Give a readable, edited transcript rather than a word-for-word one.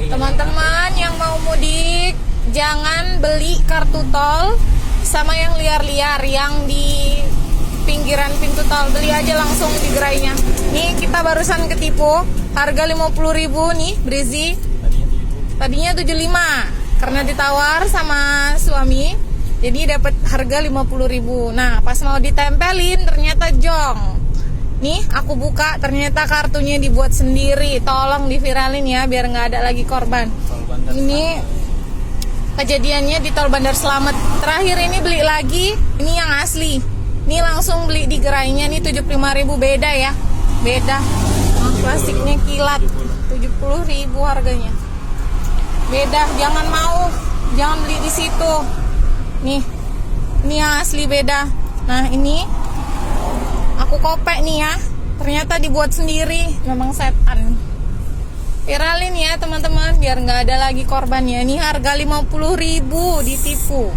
Teman-teman yang mau mudik, jangan beli kartu tol sama yang liar-liar yang di pinggiran pintu tol. Beli aja langsung di gerainya. Nih kita barusan ketipu, harga 50.000 nih Brizi. Tadinya 75 karena ditawar sama suami. Jadi dapat harga 50.000. Nah, pas mau ditempelin ternyata jong. Nih, aku buka, ternyata kartunya dibuat sendiri. Tolong diviralin ya, biar nggak ada lagi korban. Ini kejadiannya di Tol Bandar Slamet. Terakhir ini beli lagi, ini yang asli. Ini langsung beli di gerainya, nih 75.000, beda ya. Beda. Plastiknya kilat, 70.000 harganya. Beda, jangan mau. Jangan beli di situ. Nih, ini yang asli beda. Nah, ini aku kopek nih ya, ternyata dibuat sendiri, memang setan. Viralin ya teman-teman, biar nggak ada lagi korbannya. Ini harga 50.000 ditipu.